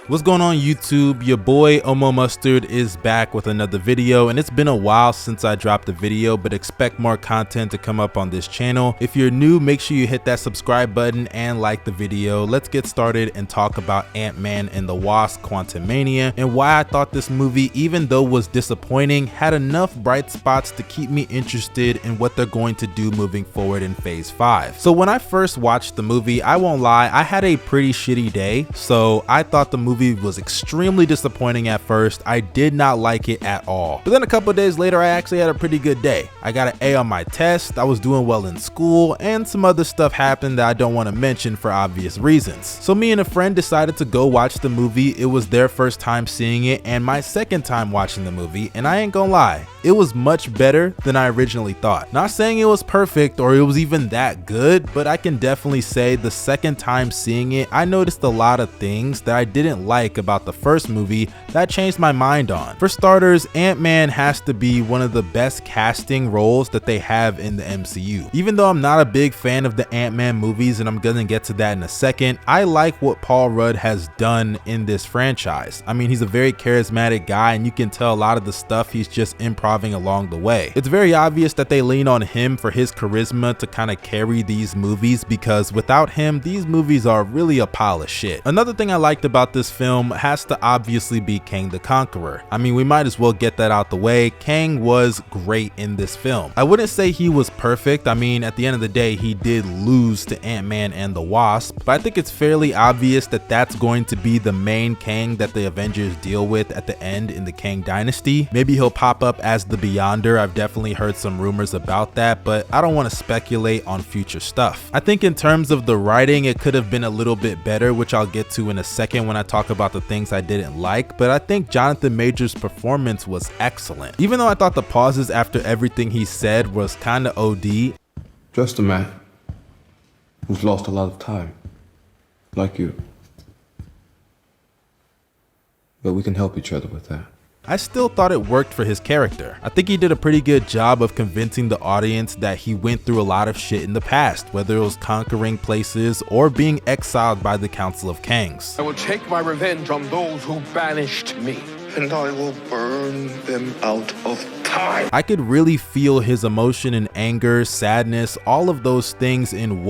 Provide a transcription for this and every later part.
What's going on YouTube? Your boy Omo Mustard is back with another video, and it's been a while since I dropped a video, but expect more content to come up on this channel. If you're new, make sure you hit that subscribe button and like the video. Let's get started and talk about Ant-Man and the Wasp: Quantumania and why I thought this movie, even though it was disappointing, had enough bright spots to keep me interested in what they're going to do moving forward in phase 5. So when I first watched the movie, I won't lie, I had a pretty shitty day, so I thought the movie was extremely disappointing at first. I did not like it at all. But then a couple of days later, I actually had a pretty good day. I got an A on my test, I was doing well in school, and some other stuff happened that I don't want to mention for obvious reasons. So me and a friend decided to go watch the movie. It was their first time seeing it and my second time watching the movie, and I ain't gonna lie, it was much better than I originally thought. Not saying it was perfect or it was even that good, but I can definitely say the second time seeing it, I noticed a lot of things that I didn't like about the first movie that I changed my mind on. For starters, Ant-Man has to be one of the best casting roles that they have in the MCU. Even though I'm not a big fan of the Ant-Man movies, and I'm gonna get to that in a second, I like what Paul Rudd has done in this franchise. I mean, he's a very charismatic guy, and you can tell a lot of the stuff he's just improvising along the way. It's very obvious that they lean on him for his charisma to kind of carry these movies, because without him, these movies are really a pile of shit. Another thing I liked about this film has to obviously be Kang the Conqueror. I mean, we might as well get that out the way. Kang was great in this film. I wouldn't say he was perfect. I mean, at the end of the day, he did lose to Ant-Man and the Wasp, but I think it's fairly obvious that that's going to be the main Kang that the Avengers deal with at the end in the Kang Dynasty. Maybe he'll pop up as the Beyonder. I've definitely heard some rumors about that, but I don't want to speculate on future stuff. I think in terms of the writing, it could have been a little bit better, which I'll get to in a second when I talk about the things I didn't like, but I think Jonathan Majors' performance was excellent. Even though I thought the pauses after everything he said was kind of OD. Just a man who's lost a lot of time, like you. But we can help each other with that. I still thought it worked for his character. I think he did a pretty good job of convincing the audience that he went through a lot of shit in the past, whether it was conquering places or being exiled by the Council of Kangs. I will take my revenge on those who banished me, and I will burn them out of time. I could really feel his emotion and anger, sadness, all of those things in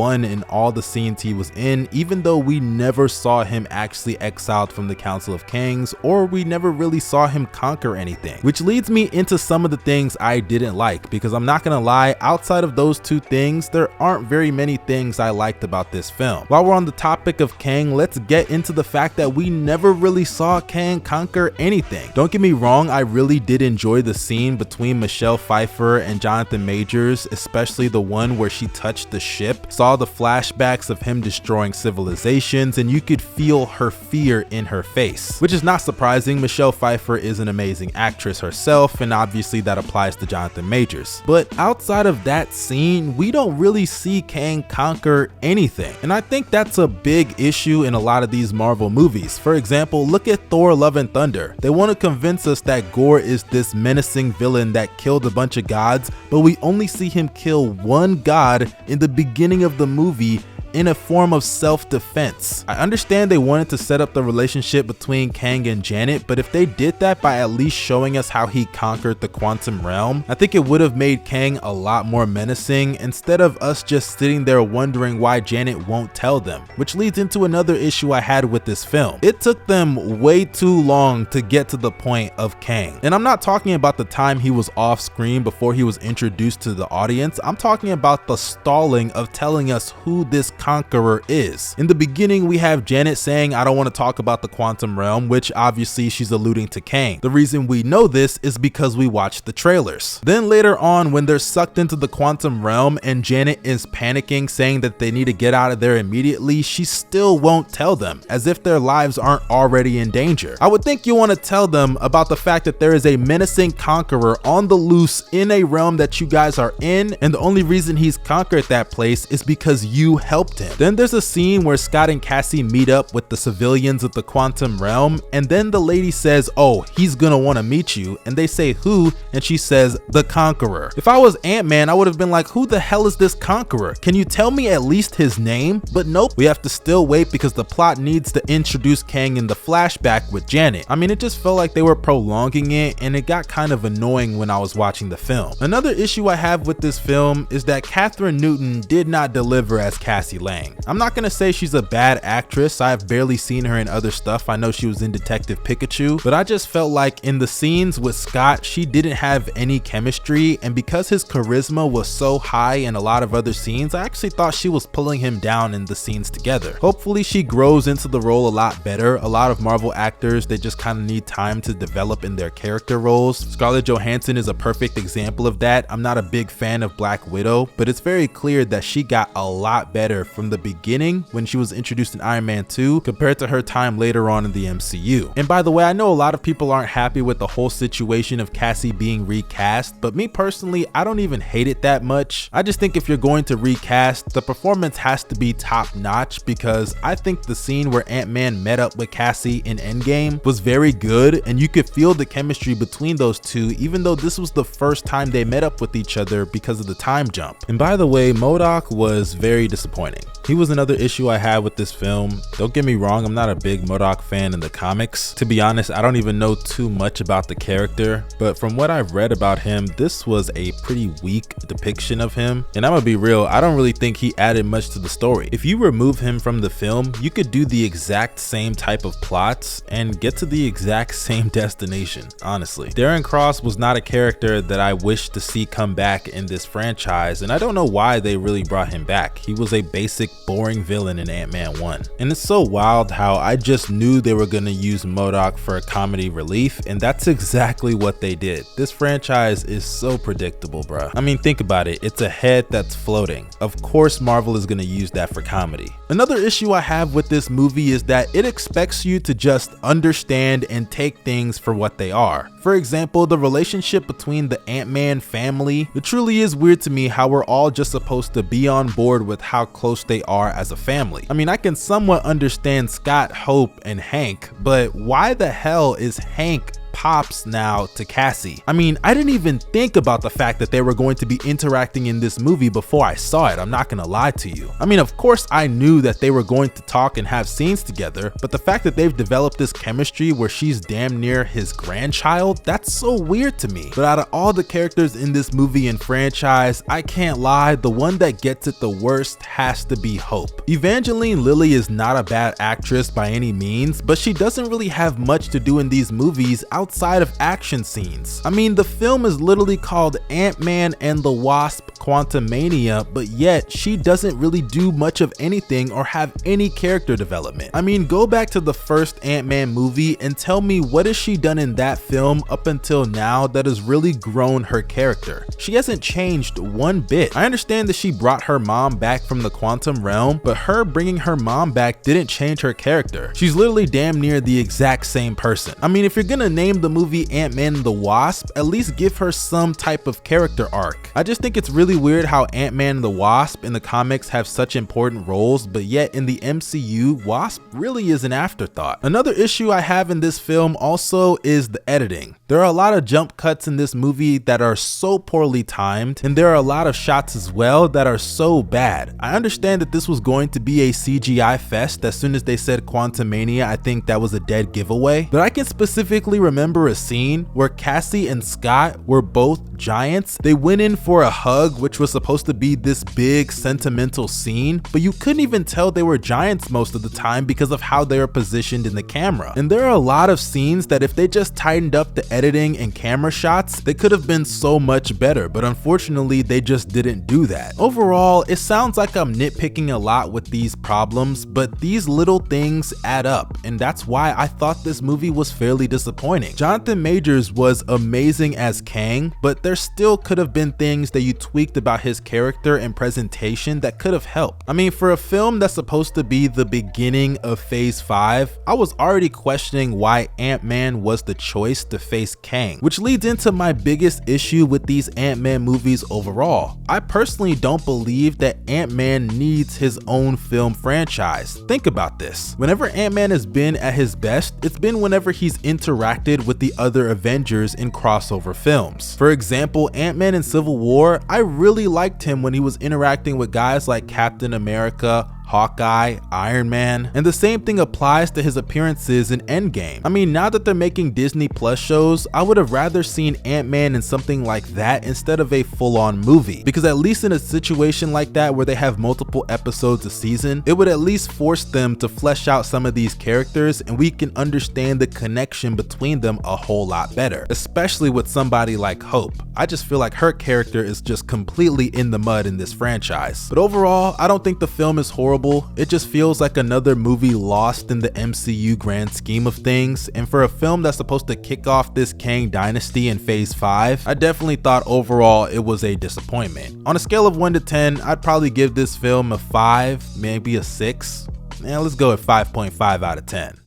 all the scenes he was in, even though we never saw him actually exiled from the Council of Kangs, or we never really saw him conquer anything. Which leads me into some of the things I didn't like, because I'm not gonna lie, outside of those two things, there aren't very many things I liked about this film. While we're on the topic of Kang, let's get into the fact that we never really saw Kang conquer anything. Don't get me wrong, I really did enjoy the scene between Michelle Pfeiffer and Jonathan Majors, especially the one where she touched the ship, saw the flashbacks of him destroying civilizations, and you could feel her fear in her face. Which is not surprising, Michelle Pfeiffer is an amazing actress herself, and obviously that applies to Jonathan Majors. But outside of that scene, we don't really see Kang conquer anything, and I think that's a big issue in a lot of these Marvel movies. For example, look at Thor: Love and Thunder. They want to convince us that Gore is this menacing villain that killed a bunch of gods, but we only see him kill one god in the beginning of the movie in a form of self-defense. I understand they wanted to set up the relationship between Kang and Janet, but if they did that by at least showing us how he conquered the quantum realm, I think it would have made Kang a lot more menacing, instead of us just sitting there wondering why Janet won't tell them. Which leads into another issue I had with this film. It took them way too long to get to the point of Kang. And I'm not talking about the time he was off screen before he was introduced to the audience, I'm talking about the stalling of telling us who this conqueror is. In the beginning, we have Janet saying, I don't want to talk about the quantum realm, which obviously she's alluding to Kang. The reason we know this is because we watched the trailers. Then later on, when they're sucked into the quantum realm and Janet is panicking, saying that they need to get out of there immediately, she still won't tell them, as if their lives aren't already in danger. I would think you want to tell them about the fact that there is a menacing conqueror on the loose in a realm that you guys are in, and the only reason he's conquered that place is because you helped helped him. Then there's a scene where Scott and Cassie meet up with the civilians of the quantum realm, and then the lady says, oh, he's gonna want to meet you, and they say who, and she says the Conqueror. If I was Ant-Man, I would have been like, who the hell is this Conqueror? Can you tell me at least his name? But nope, we have to still wait because the plot needs to introduce Kang in the flashback with Janet. I mean, it just felt like they were prolonging it, and it got kind of annoying when I was watching the film. Another issue I have with this film is that Kathryn Newton did not deliver as Cassie Lang. I'm not gonna say she's a bad actress, I've barely seen her in other stuff. I know she was in Detective Pikachu, but I just felt like in the scenes with Scott, she didn't have any chemistry, and because his charisma was so high in a lot of other scenes, I actually thought she was pulling him down in the scenes together. Hopefully she grows into the role a lot better. A lot of Marvel actors, they just kind of need time to develop in their character roles. Scarlett Johansson is a perfect example of that. I'm not a big fan of Black Widow, but it's very clear that she got a lot better from the beginning when she was introduced in Iron Man 2 compared to her time later on in the MCU. And by the way, I know a lot of people aren't happy with the whole situation of Cassie being recast, but me personally, I don't even hate it that much. I just think if you're going to recast, the performance has to be top notch, because I think the scene where Ant-Man met up with Cassie in Endgame was very good, and you could feel the chemistry between those two, even though this was the first time they met up with each other because of the time jump. And by the way, MODOK was very disappointing. He was another issue I had with this film. Don't get me wrong, I'm not a big MODOK fan in the comics. To be honest, I don't even know too much about the character, but from what I've read about him, this was a pretty weak depiction of him. And I'm gonna be real, I don't really think he added much to the story. If you remove him from the film, you could do the exact same type of plots and get to the exact same destination, honestly. Darren Cross was not a character that I wish to see come back in this franchise, and I don't know why they really brought him back. He was a basic, boring villain in Ant-Man 1. And it's so wild how I just knew they were gonna use MODOK for a comedy relief, and that's exactly what they did. This franchise is so predictable, bruh. I mean, think about it. It's a head that's floating. Of course Marvel is gonna use that for comedy. Another issue I have with this movie is that it expects you to just understand and take things for what they are. For example, the relationship between the Ant-Man family, it truly is weird to me how we're all just supposed to be on board with how close they are as a family. I mean, I can somewhat understand Scott, Hope, and Hank, but why the hell is Hank Pops now to Cassie? I mean, I didn't even think about the fact that they were going to be interacting in this movie before I saw it. I'm not gonna lie to you. I mean, of course I knew that they were going to talk and have scenes together, but the fact that they've developed this chemistry where she's damn near his grandchild, that's so weird to me. But out of all the characters in this movie and franchise, I can't lie, the one that gets it the worst has to be Hope. Evangeline Lilly is not a bad actress by any means, but she doesn't really have much to do in these movies outside of action scenes. I mean, the film is literally called Ant-Man and the Wasp: Quantumania, but yet she doesn't really do much of anything or have any character development. I mean, go back to the first Ant-Man movie and tell me what has she done in that film up until now that has really grown her character. She hasn't changed one bit. I understand that she brought her mom back from the quantum realm, but her bringing her mom back didn't change her character. She's literally damn near the exact same person. I mean, if you're gonna name the movie Ant-Man and the Wasp, at least give her some type of character arc. I just think it's really weird how Ant-Man and the Wasp in the comics have such important roles, but yet in the MCU, Wasp really is an afterthought. Another issue I have in this film also is the editing. There are a lot of jump cuts in this movie that are so poorly timed, and there are a lot of shots as well that are so bad. I understand that this was going to be a CGI fest. As soon as they said Quantumania, I think that was a dead giveaway, but I can specifically remember a scene where Cassie and Scott were both giants. They went in for a hug, which was supposed to be this big sentimental scene, but you couldn't even tell they were giants most of the time because of how they were positioned in the camera. And there are a lot of scenes that if they just tightened up the editing and camera shots, they could have been so much better, but unfortunately they just didn't do that. Overall, it sounds like I'm nitpicking a lot with these problems, but these little things add up, and that's why I thought this movie was fairly disappointing. Jonathan Majors was amazing as Kang, but there still could have been things that you tweaked about his character and presentation that could have helped. I mean, for a film that's supposed to be the beginning of Phase 5, I was already questioning why Ant-Man was the choice to face Kang, which leads into my biggest issue with these Ant-Man movies overall. I personally don't believe that Ant-Man needs his own film franchise. Think about this. Whenever Ant-Man has been at his best, it's been whenever he's interacted with the other Avengers in crossover films. For example, Ant-Man in Civil War, I really liked him when he was interacting with guys like Captain America, Hawkeye, Iron Man, and the same thing applies to his appearances in Endgame. I mean, now that they're making Disney Plus shows, I would have rather seen Ant-Man in something like that instead of a full-on movie, because at least in a situation like that where they have multiple episodes a season, it would at least force them to flesh out some of these characters and we can understand the connection between them a whole lot better, especially with somebody like Hope. I just feel like her character is just completely in the mud in this franchise. But overall, I don't think the film is horrible. It just feels like another movie lost in the MCU grand scheme of things, and for a film that's supposed to kick off this Kang dynasty in Phase 5, I definitely thought overall it was a disappointment. On a scale of 1 to 10, I'd probably give this film a 5, maybe a 6. Let's go at 5.5 out of 10.